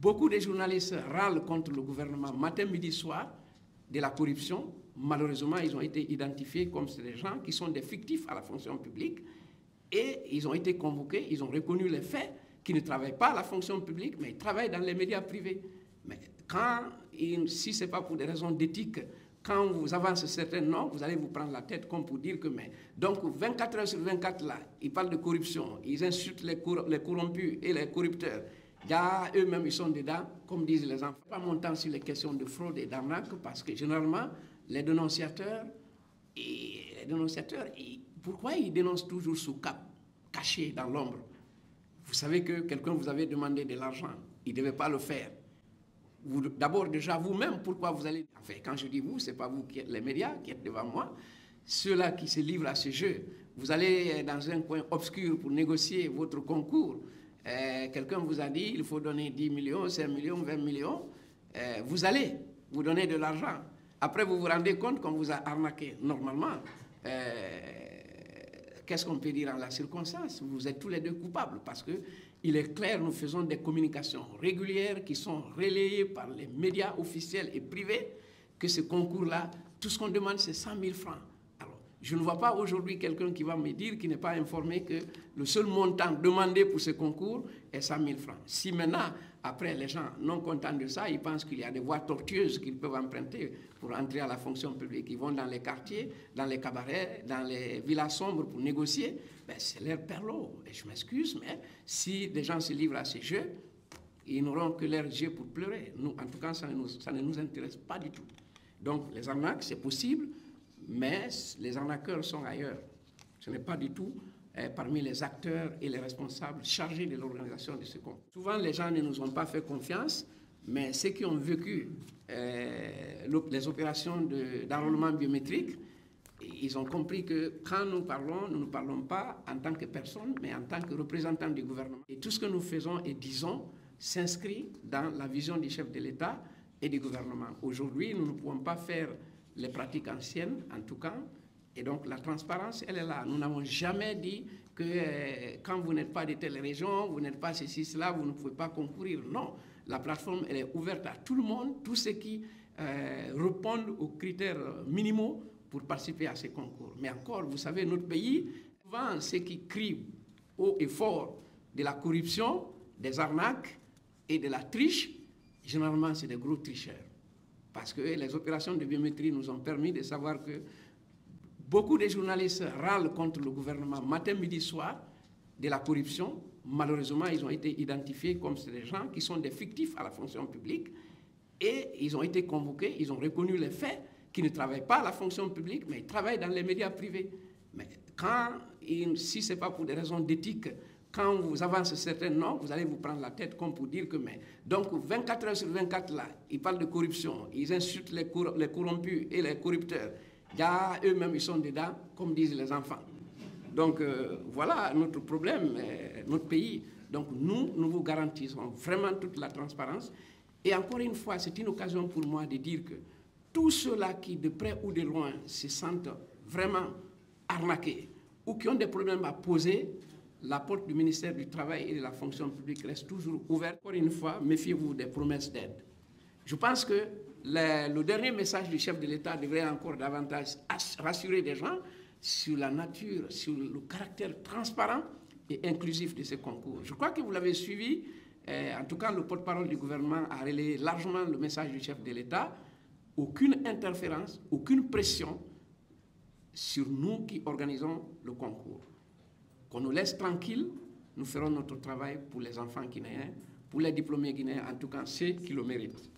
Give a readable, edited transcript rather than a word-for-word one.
Beaucoup de journalistes râlent contre le gouvernement matin, midi, soir de la corruption. Malheureusement, ils ont été identifiés comme des gens qui sont des fictifs à la fonction publique et ils ont été convoqués, ils ont reconnu les faits, qu'ils ne travaillent pas à la fonction publique, mais ils travaillent dans les médias privés. Mais si ce n'est pas pour des raisons d'éthique, quand vous avancez certains noms, vous allez vous prendre la tête comme pour dire que... Donc, 24 heures sur 24, là, ils parlent de corruption, ils insultent les corrompus et les corrupteurs. Eux-mêmes, ils sont dedans, comme disent les enfants. Pas mon temps sur les questions de fraude et d'arnaque, parce que généralement, les dénonciateurs, pourquoi ils dénoncent toujours sous cap, cachés dans l'ombre? Vous savez que quelqu'un vous avait demandé de l'argent, il ne devait pas le faire. D'abord, déjà, vous-même, pourquoi vous allez... Enfin, quand je dis vous, ce n'est pas vous qui êtes les médias qui êtes devant moi. Ceux-là qui se livrent à ce jeu, vous allez dans un coin obscur pour négocier votre concours. Quelqu'un vous a dit il faut donner 10 millions, 5 millions, 20 millions. Vous allez vous donner de l'argent. Après, vous vous rendez compte qu'on vous a arnaqué. Normalement, qu'est-ce qu'on peut dire en la circonstance? Vous êtes tous les deux coupables parce qu'il est clair, nous faisons des communications régulières qui sont relayées par les médias officiels et privés, que ce concours-là, tout ce qu'on demande, c'est 100 000 francs. Alors, je ne vois pas aujourd'hui quelqu'un qui va me dire, qui n'est pas informé, que le seul montant demandé pour ce concours est 100 000 francs. Si maintenant, après, les gens non contents de ça, ils pensent qu'il y a des voies tortueuses qu'ils peuvent emprunter pour entrer à la fonction publique. Ils vont dans les quartiers, dans les cabarets, dans les villas sombres pour négocier. C'est leur perlot. Et je m'excuse, mais si des gens se livrent à ces jeux, ils n'auront que leurs yeux pour pleurer. Nous, en tout cas, ça ne nous intéresse pas du tout. Donc, les arnaques, c'est possible, mais les arnaqueurs sont ailleurs. Ce n'est pas du tout parmi les acteurs et les responsables chargés de l'organisation de ce concours. Souvent, les gens ne nous ont pas fait confiance, mais ceux qui ont vécu les opérations d'enrôlement biométrique, ils ont compris que quand nous parlons, nous ne parlons pas en tant que personne, mais en tant que représentants du gouvernement. Et tout ce que nous faisons et disons s'inscrit dans la vision du chef de l'État et du gouvernement. Aujourd'hui, nous ne pouvons pas faire les pratiques anciennes, en tout cas, et donc la transparence, elle est là. Nous n'avons jamais dit que quand vous n'êtes pas de telle région, vous n'êtes pas ceci, cela, vous ne pouvez pas concourir. Non, la plateforme, elle est ouverte à tout le monde, tous ceux qui répondent aux critères minimaux pour participer à ces concours. Mais encore, vous savez, notre pays, souvent, ceux qui crient haut et fort de la corruption, des arnaques et de la triche, généralement, c'est des gros tricheurs. Parce que les opérations de biométrie nous ont permis de savoir que beaucoup de journalistes râlent contre le gouvernement matin, midi, soir de la corruption. Malheureusement, ils ont été identifiés comme des gens qui sont des fictifs à la fonction publique et ils ont été convoqués, ils ont reconnu les faits, qu'ils ne travaillent pas à la fonction publique, mais ils travaillent dans les médias privés. Mais si ce n'est pas pour des raisons d'éthique, quand vous avancez certains noms, vous allez vous prendre la tête comme pour dire que... Donc, 24 heures sur 24, là, ils parlent de corruption, ils insultent les corrompus et les corrupteurs. Eux-mêmes, ils sont dedans, comme disent les enfants. Donc, voilà notre problème, notre pays. Donc, nous vous garantissons vraiment toute la transparence. Et encore une fois, c'est une occasion pour moi de dire que tous ceux-là qui, de près ou de loin, se sentent vraiment arnaqués ou qui ont des problèmes à poser, la porte du ministère du Travail et de la fonction publique reste toujours ouverte. Encore une fois, méfiez-vous des promesses d'aide. Je pense que le dernier message du chef de l'État devrait encore davantage rassurer les gens sur la nature, sur le caractère transparent et inclusif de ce concours. Je crois que vous l'avez suivi. En tout cas, le porte-parole du gouvernement a relayé largement le message du chef de l'État. Aucune interférence, aucune pression sur nous qui organisons le concours. Qu'on nous laisse tranquilles, nous ferons notre travail pour les enfants guinéens, pour les diplômés guinéens, en tout cas ceux qui le méritent.